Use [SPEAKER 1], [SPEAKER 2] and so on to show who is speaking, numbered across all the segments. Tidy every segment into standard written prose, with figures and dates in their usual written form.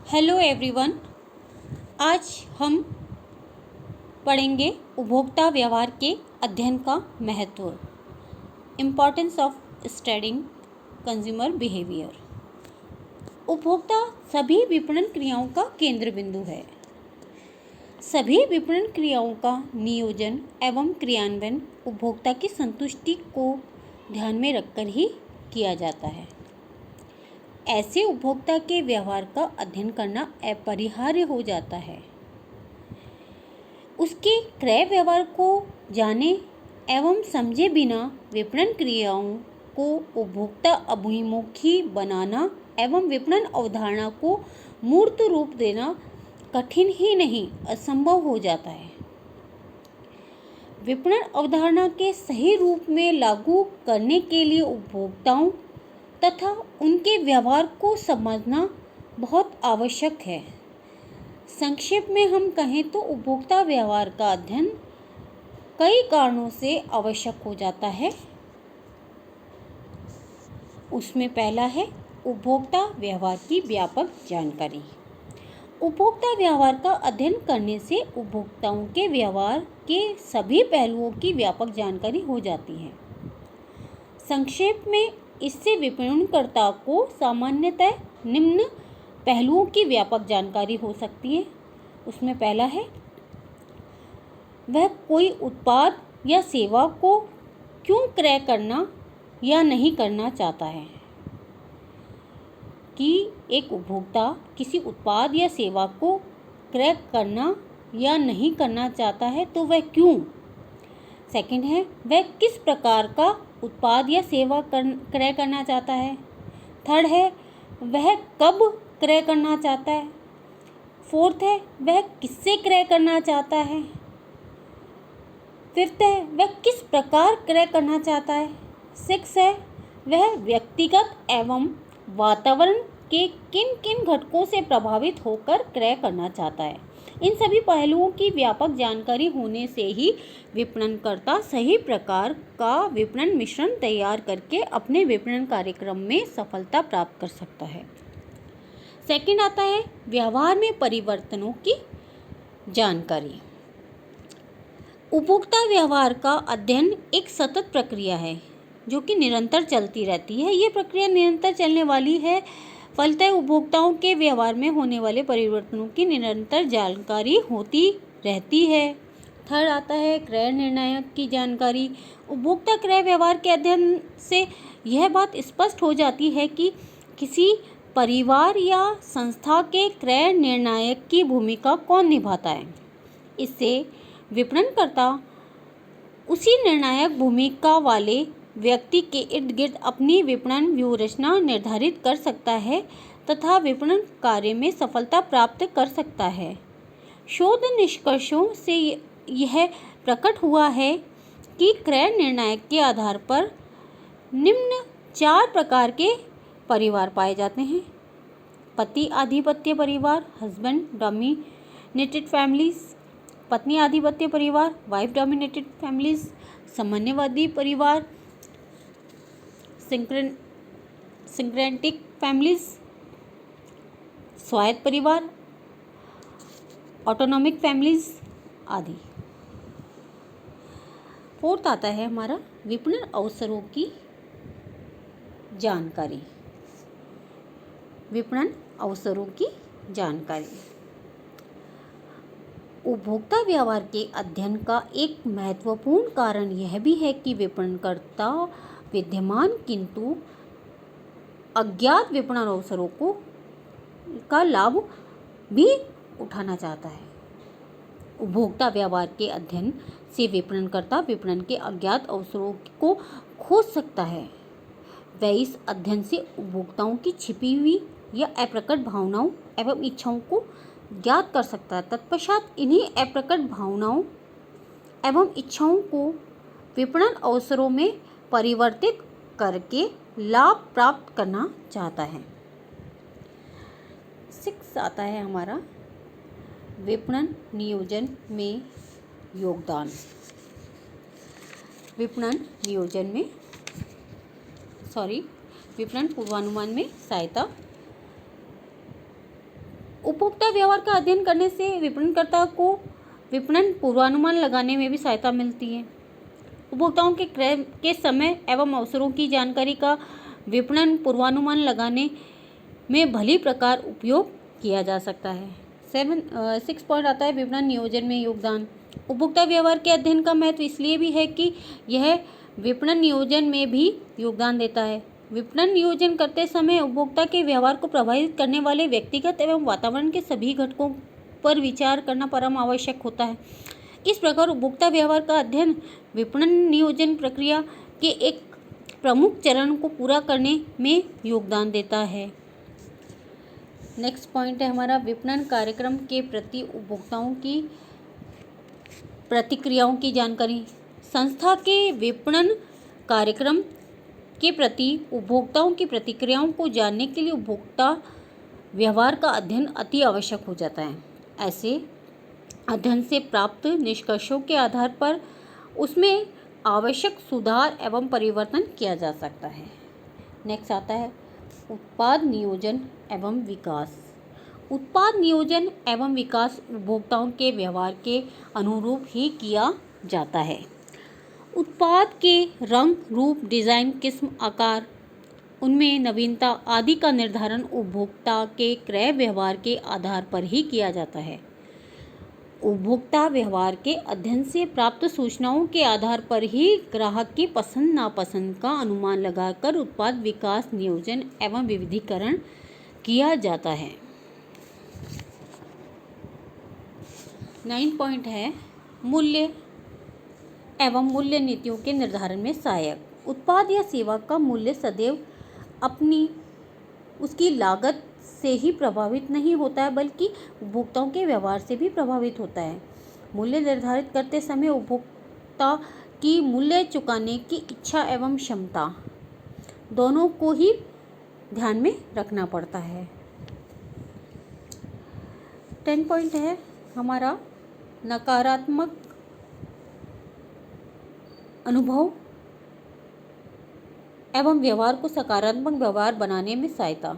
[SPEAKER 1] Hello everyone. आज हम पढ़ेंगे उपभोक्ता व्यवहार के अध्ययन का महत्व, importance of studying consumer behaviour. उपभोक्ता सभी विपणन क्रियाओं का केंद्र बिंदु है। सभी विपणन क्रियाओं का नियोजन एवं क्रियान्वयन उपभोक्ता की संतुष्टि को ध्यान में रखकर ही किया जाता है। ऐसे उपभोक्ता के व्यवहार का अध्ययन करना अपरिहार्य हो जाता है। उसके क्रय व्यवहार को जाने एवं समझे बिना विपणन क्रियाओं को उपभोक्ता अभिमुखी बनाना एवं विपणन अवधारणा को मूर्त रूप देना कठिन ही नहीं असंभव हो जाता है। विपणन अवधारणा के सही रूप में लागू करने के लिए उपभोक्ताओं तथा उनके व्यवहार को समझना बहुत आवश्यक है। संक्षेप में हम कहें तो उपभोक्ता व्यवहार का अध्ययन कई कारणों से आवश्यक हो जाता है। उसमें पहला है उपभोक्ता व्यवहार की व्यापक जानकारी। उपभोक्ता व्यवहार का अध्ययन करने से उपभोक्ताओं के व्यवहार के सभी पहलुओं की व्यापक जानकारी हो जाती है। संक्षेप में इससे विपणनकर्ता को सामान्यतः निम्न पहलुओं की व्यापक जानकारी हो सकती है। उसमें पहला है वह कोई उत्पाद या सेवा को क्यों क्रय करना या नहीं करना चाहता है, कि एक उपभोक्ता किसी उत्पाद या सेवा को क्रय करना या नहीं करना चाहता है तो वह क्यों। सेकंड है वह किस प्रकार का उत्पाद या सेवा क्रय करना चाहता है। थर्ड है वह कब क्रय करना चाहता है। फोर्थ है वह किससे क्रय करना चाहता है। फिफ्थ है वह किस प्रकार क्रय करना चाहता है। सिक्स है वह व्यक्तिगत एवं वातावरण के किन किन घटकों से प्रभावित होकर क्रय करना चाहता है। इन सभी पहलुओं की व्यापक जानकारी होने से ही विपणनकर्ता सही प्रकार का विपणन मिश्रण तैयार करके अपने विपणन कार्यक्रम में सफलता प्राप्त कर सकता है। सेकंड आता है व्यवहार में परिवर्तनों की जानकारी। उपभोक्ता व्यवहार का अध्ययन एक सतत प्रक्रिया है जो कि निरंतर चलती रहती है। ये प्रक्रिया निरंतर चलने वाली है। फलतः उपभोक्ताओं के व्यवहार में होने वाले परिवर्तनों की निरंतर जानकारी होती रहती है। थर्ड आता है क्रय निर्णायक की जानकारी। उपभोक्ता क्रय व्यवहार के अध्ययन से यह बात स्पष्ट हो जाती है कि किसी परिवार या संस्था के क्रय निर्णायक की भूमिका कौन निभाता है। इससे विपणनकर्ता उसी निर्णायक भूमिका वाले व्यक्ति के इर्द गिर्द अपनी विपणन व्यूहरचना निर्धारित कर सकता है तथा विपणन कार्य में सफलता प्राप्त कर सकता है। शोध निष्कर्षों से यह प्रकट हुआ है कि क्रय निर्णायक के आधार पर निम्न 4 प्रकार के परिवार पाए जाते हैं। पति आधिपत्य परिवार, हस्बैंड डोमिनेटेड फैमिलीज। पत्नी आधिपत्य परिवार, वाइफ डोमिनेटेड फैमिलीज। सामान्यवादी परिवार, सिंक्रेटिक फैमिलीज। स्वायत्त परिवार, ऑटोनॉमिक फैमिलीज आदि। फोर्थ आता है हमारा विपणन अवसरों की जानकारी। विपणन अवसरों की जानकारी उपभोक्ता व्यवहार के अध्ययन का एक महत्वपूर्ण कारण यह भी है कि विपणनकर्ता विद्यमान किंतु अज्ञात विपणन अवसरों का लाभ भी उठाना चाहता है। उपभोक्ता व्यवहार के अध्ययन से विपणनकर्ता विपणन के अज्ञात अवसरों को खोज सकता है। वह इस अध्ययन से उपभोक्ताओं की छिपी हुई या अप्रकट भावनाओं एवं इच्छाओं को ज्ञात कर सकता है। तत्पश्चात इन्हीं अप्रकट भावनाओं एवं इच्छाओं को विपणन अवसरों में परिवर्तित करके लाभ प्राप्त करना चाहता है। 6 आता है हमारा विपणन नियोजन में योगदान। विपणन पूर्वानुमान में सहायता उपभोक्ता व्यवहार का अध्ययन करने से विपणनकर्ता को विपणन पूर्वानुमान लगाने में भी सहायता मिलती है। उपभोक्ताओं के क्रय के समय एवं अवसरों की जानकारी का विपणन पूर्वानुमान लगाने में भली प्रकार उपयोग किया जा सकता है। 6 पॉइंट आता है विपणन नियोजन में योगदान। उपभोक्ता व्यवहार के अध्ययन का महत्व इसलिए भी है कि यह विपणन नियोजन में भी योगदान देता है। विपणन नियोजन करते समय उपभोक्ता के व्यवहार को प्रभावित करने वाले व्यक्तिगत एवं वातावरण के सभी घटकों पर विचार करना परम आवश्यक होता है। इस प्रकार उपभोक्ता व्यवहार का अध्ययन विपणन नियोजन प्रक्रिया के एक प्रमुख चरण को पूरा करने में योगदान देता है। नेक्स्ट पॉइंट है हमारा विपणन कार्यक्रम के प्रति उपभोक्ताओं की प्रतिक्रियाओं की जानकारी। संस्था के विपणन कार्यक्रम के प्रति उपभोक्ताओं की प्रतिक्रियाओं को जानने के लिए उपभोक्ता व्यवहार का अध्ययन अति आवश्यक हो जाता है। ऐसे अध्ययन से प्राप्त निष्कर्षों के आधार पर उसमें आवश्यक सुधार एवं परिवर्तन किया जा सकता है। नेक्स्ट आता है उत्पाद नियोजन एवं विकास। उत्पाद नियोजन एवं विकास उपभोक्ताओं के व्यवहार के अनुरूप ही किया जाता है। उत्पाद के रंग, रूप, डिज़ाइन, किस्म, आकार, उनमें नवीनता आदि का निर्धारण उपभोक्ता के क्रय व्यवहार के आधार पर ही किया जाता है। उपभोक्ता व्यवहार के अध्ययन से प्राप्त सूचनाओं के आधार पर ही ग्राहक की पसंद नापसंद का अनुमान लगाकर उत्पाद विकास, नियोजन एवं विविधीकरण किया जाता है। 9 पॉइंट है मूल्य एवं मूल्य नीतियों के निर्धारण में सहायक। उत्पाद या सेवा का मूल्य सदैव उसकी लागत से ही प्रभावित नहीं होता है, बल्कि उपभोक्ताओं के व्यवहार से भी प्रभावित होता है। मूल्य निर्धारित करते समय उपभोक्ता की मूल्य चुकाने की इच्छा एवं क्षमता दोनों को ही ध्यान में रखना पड़ता है। 10 पॉइंट है हमारा नकारात्मक अनुभव एवं व्यवहार को सकारात्मक व्यवहार बनाने में सहायता।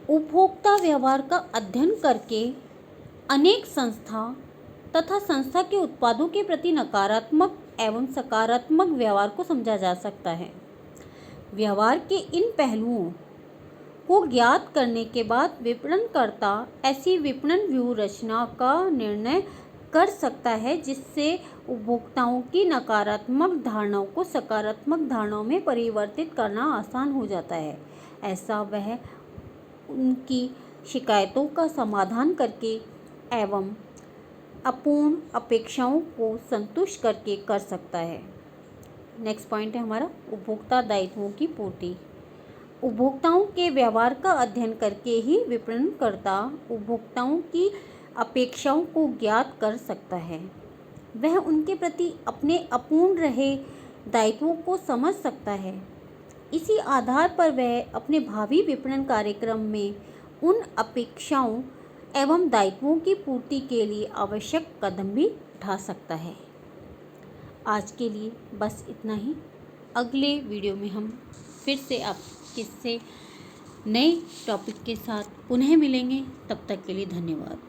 [SPEAKER 1] उपभोक्ता व्यवहार का अध्ययन करके अनेक संस्था तथा संस्था के उत्पादों के प्रति नकारात्मक एवं सकारात्मक व्यवहार को समझा जा सकता है। व्यवहार के इन पहलुओं को ज्ञात करने के बाद विपणनकर्ता ऐसी विपणन व्यूह रचना का निर्णय कर सकता है जिससे उपभोक्ताओं की नकारात्मक धारणाओं को सकारात्मक धारणाओं में परिवर्तित करना आसान हो जाता है। ऐसा वह उनकी शिकायतों का समाधान करके एवं अपूर्ण अपेक्षाओं को संतुष्ट करके कर सकता है। नेक्स्ट पॉइंट है हमारा उपभोक्ता दायित्वों की पूर्ति। उपभोक्ताओं के व्यवहार का अध्ययन करके ही विपणनकर्ता उपभोक्ताओं की अपेक्षाओं को ज्ञात कर सकता है। वह उनके प्रति अपने अपूर्ण रहे दायित्वों को समझ सकता है। इसी आधार पर वह अपने भावी विपणन कार्यक्रम में उन अपेक्षाओं एवं दायित्वों की पूर्ति के लिए आवश्यक कदम भी उठा सकता है। आज के लिए बस इतना ही। अगले वीडियो में हम फिर से आप किससे नए टॉपिक के साथ पुनः मिलेंगे। तब तक के लिए धन्यवाद।